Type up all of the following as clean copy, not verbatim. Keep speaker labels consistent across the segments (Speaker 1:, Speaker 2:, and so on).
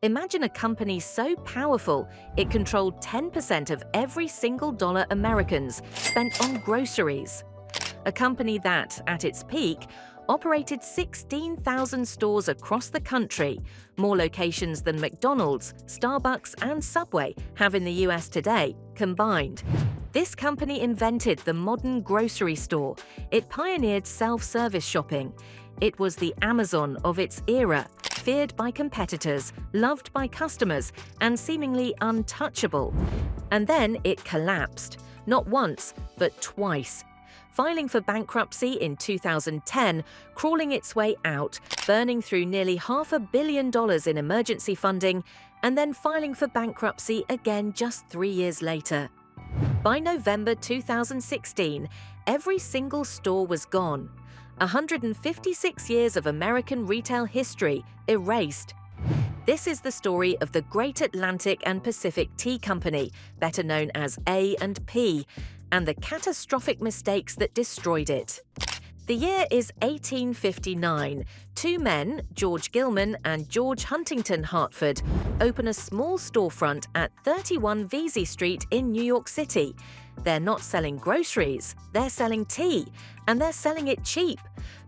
Speaker 1: Imagine a company so powerful it controlled 10% of every single dollar Americans spent on groceries. A company that, at its peak, operated 16,000 stores across the country, more locations than McDonald's, Starbucks, and Subway have in the US today, combined. This company invented the modern grocery store. It pioneered self-service shopping. It was the Amazon of its era, feared by competitors, loved by customers, and seemingly untouchable. And then it collapsed, not once, but twice. Filing for bankruptcy in 2010, crawling its way out, burning through nearly $500 million in emergency funding, and then filing for bankruptcy again just 3 years later. By November 2016, every single store was gone. 156 years of American retail history erased. This is the story of the Great Atlantic and Pacific Tea Company, better known as A&P, and the catastrophic mistakes that destroyed it. The year is 1859. Two men, George Gilman and George Huntington Hartford, open a small storefront at 31 Vesey Street in New York City. They're not selling groceries, they're selling tea, and they're selling it cheap.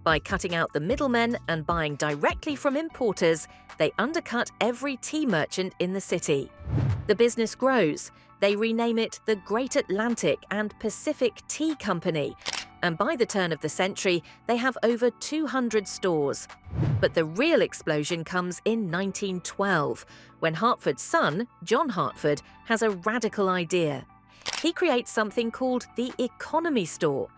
Speaker 1: By cutting out the middlemen and buying directly from importers, they undercut every tea merchant in the city. The business grows. They rename it the Great Atlantic and Pacific Tea Company, and by the turn of the century, they have over 200 stores. But the real explosion comes in 1912, when Hartford's son, John Hartford, has a radical idea. He creates something called the economy store.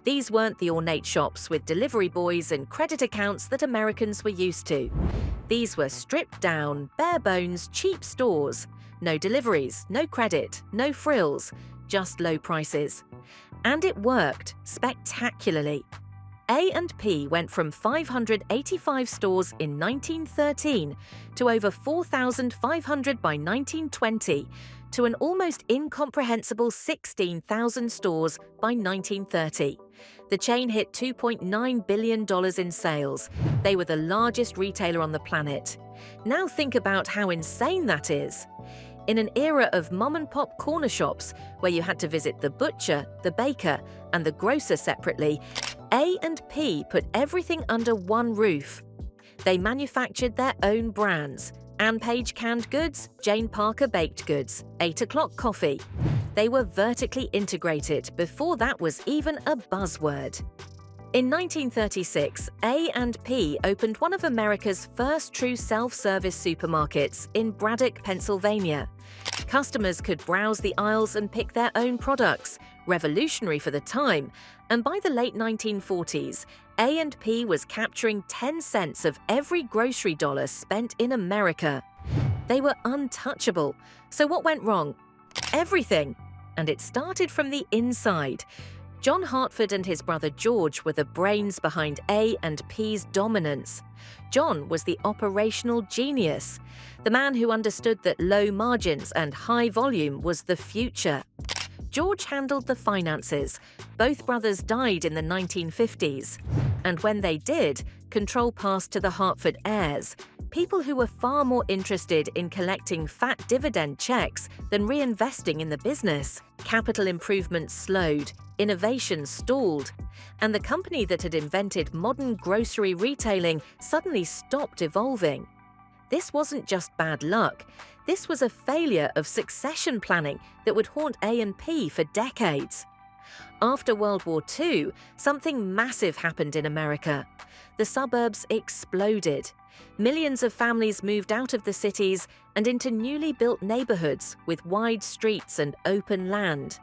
Speaker 1: These weren't the ornate shops with delivery boys and credit accounts that Americans were used to. These were stripped down, bare-bones, cheap stores. No deliveries, no credit, no frills, just low prices. And it worked spectacularly. A&P went from 585 stores in 1913 to over 4,500 by 1920 to an almost incomprehensible 16,000 stores by 1930. The chain hit $2.9 billion in sales. They were the largest retailer on the planet. Now think about how insane that is. In an era of mom-and-pop corner shops where you had to visit the butcher, the baker, and the grocer separately, A&P put everything under one roof. They manufactured their own brands: Ann Page canned goods, Jane Parker baked goods, 8 o'clock coffee. They were vertically integrated before that was even a buzzword. In 1936, A&P opened one of America's first true self-service supermarkets in Braddock, Pennsylvania. Customers could browse the aisles and pick their own products, revolutionary for the time, and by the late 1940s, A&P was capturing 10 cents of every grocery dollar spent in America. They were untouchable. So what went wrong? Everything. And it started from the inside. John Hartford and his brother George were the brains behind A&P's dominance. John was the operational genius, the man who understood that low margins and high volume was the future. George handled the finances. Both brothers died in the 1950s. And when they did, control passed to the Hartford heirs, people who were far more interested in collecting fat dividend checks than reinvesting in the business. Capital improvements slowed, innovation stalled, and the company that had invented modern grocery retailing suddenly stopped evolving. This wasn't just bad luck. This was a failure of succession planning that would haunt A&P for decades. After World War II, something massive happened in America. The suburbs exploded. Millions of families moved out of the cities and into newly built neighborhoods with wide streets and open land.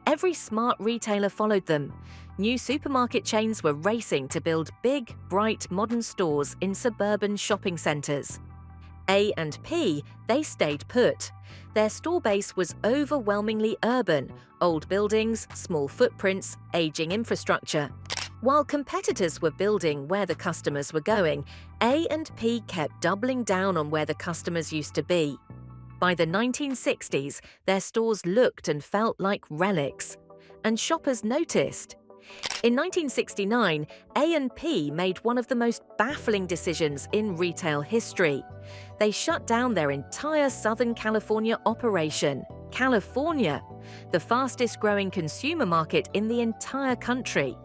Speaker 1: Every smart retailer followed them. New supermarket chains were racing to build big, bright, modern stores in suburban shopping centers. A&P, they stayed put. Their store base was overwhelmingly urban: old buildings, small footprints, aging infrastructure. While competitors were building where the customers were going, A&P kept doubling down on where the customers used to be. By the 1960s, their stores looked and felt like relics. And shoppers noticed. In 1969, A&P made one of the most baffling decisions in retail history. They shut down their entire Southern California operation. California, the fastest-growing consumer market in the entire country,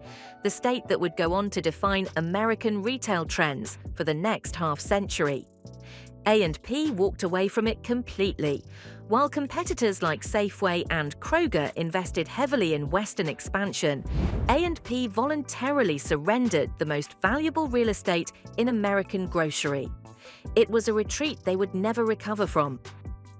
Speaker 1: the state that would go on to define American retail trends for the next half-century. A&P walked away from it completely, while competitors like Safeway and Kroger invested heavily in Western expansion. A&P voluntarily surrendered the most valuable real estate in American grocery. It was a retreat they would never recover from.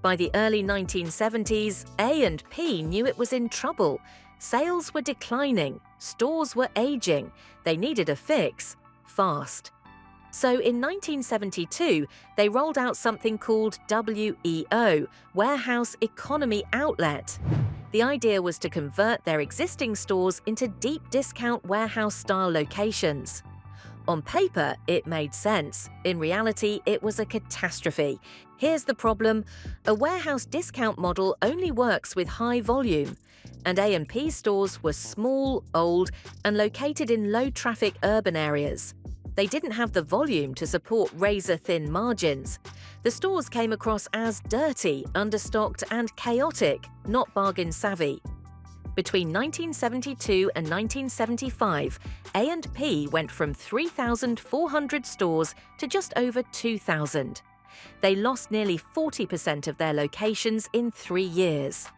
Speaker 1: By the early 1970s, A&P knew it was in trouble. Sales were declining, stores were aging, they needed a fix, fast. So in 1972, they rolled out something called WEO, Warehouse Economy Outlet. The idea was to convert their existing stores into deep discount warehouse-style locations. On paper, it made sense. In reality, it was a catastrophe. Here's the problem: a warehouse discount model only works with high volume, and A&P stores were small, old, and located in low-traffic urban areas. They didn't have the volume to support razor-thin margins. The stores came across as dirty, understocked, and chaotic, not bargain-savvy. Between 1972 and 1975, A&P went from 3,400 stores to just over 2,000. They lost nearly 40% of their locations in 3 years.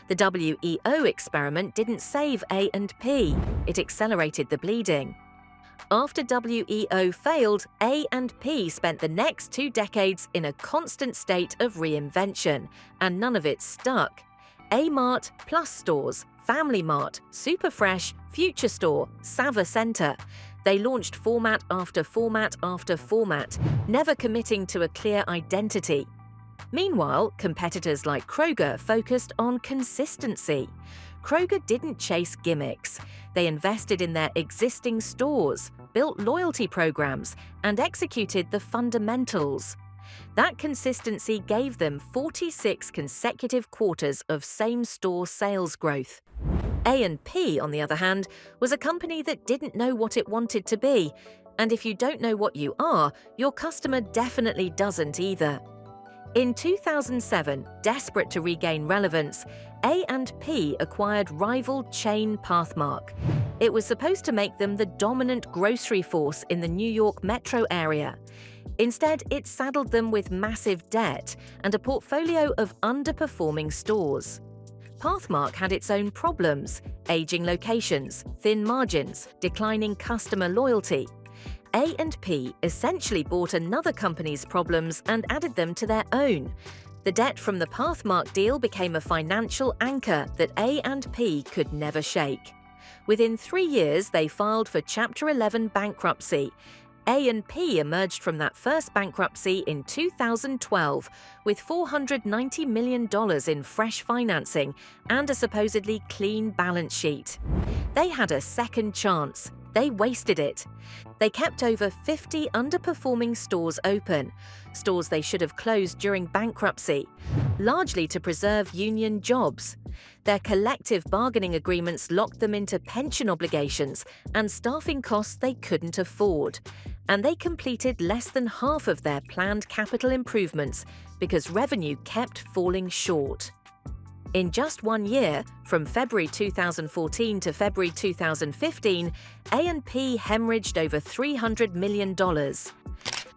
Speaker 1: The WEO experiment didn't save A&P, it accelerated the bleeding. After WEO failed, A&P spent the next 2 decades in a constant state of reinvention, and none of it stuck. A-Mart plus stores, Family Mart, Superfresh, Future Store, Sava Center. They launched format after format after format, never committing to a clear identity. Meanwhile, competitors like Kroger focused on consistency. Kroger didn't chase gimmicks. They invested in their existing stores, built loyalty programs, and executed the fundamentals. That consistency gave them 46 consecutive quarters of same-store sales growth. A&P, on the other hand, was a company that didn't know what it wanted to be, and if you don't know what you are, your customer definitely doesn't either. In 2007, desperate to regain relevance, A&P acquired rival chain Pathmark. It was supposed to make them the dominant grocery force in the New York metro area. Instead, it saddled them with massive debt and a portfolio of underperforming stores. Pathmark had its own problems: aging locations, thin margins, declining customer loyalty. A&P essentially bought another company's problems and added them to their own. The debt from the Pathmark deal became a financial anchor that A&P could never shake. Within 3 years, they filed for Chapter 11 bankruptcy. A&P emerged from that first bankruptcy in 2012 with $490 million in fresh financing and a supposedly clean balance sheet. They had a second chance. They wasted it. They kept over 50 underperforming stores open, stores they should have closed during bankruptcy, largely to preserve union jobs. Their collective bargaining agreements locked them into pension obligations and staffing costs they couldn't afford. And they completed less than half of their planned capital improvements because revenue kept falling short. In just 1 year, from February 2014 to February 2015, A&P hemorrhaged over $300 million.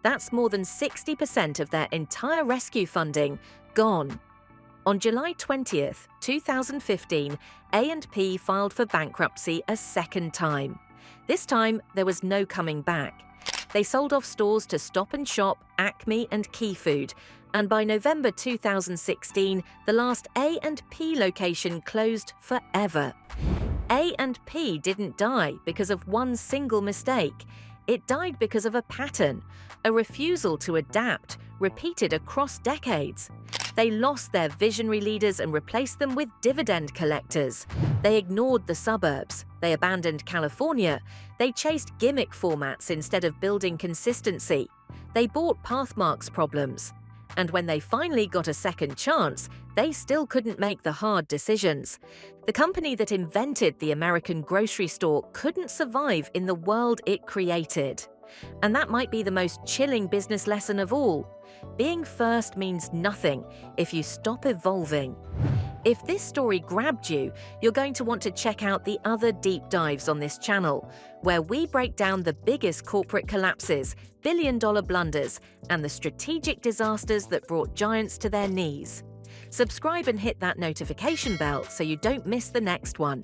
Speaker 1: That's more than 60% of their entire rescue funding gone. On July 20th, 2015, A&P filed for bankruptcy a second time. This time, there was no coming back. They sold off stores to Stop & Shop, Acme, and Key Food, and by November 2016, the last A&P location closed forever. A&P didn't die because of one single mistake. It died because of a pattern, a refusal to adapt, repeated across decades. They lost their visionary leaders and replaced them with dividend collectors. They ignored the suburbs. They abandoned California. They chased gimmick formats instead of building consistency. They bought Pathmark's problems. And when they finally got a second chance, they still couldn't make the hard decisions. The company that invented the American grocery store couldn't survive in the world it created. And that might be the most chilling business lesson of all. Being first means nothing if you stop evolving. If this story grabbed you, you're going to want to check out the other deep dives on this channel, where we break down the biggest corporate collapses, billion-dollar blunders, and the strategic disasters that brought giants to their knees. Subscribe and hit that notification bell so you don't miss the next one.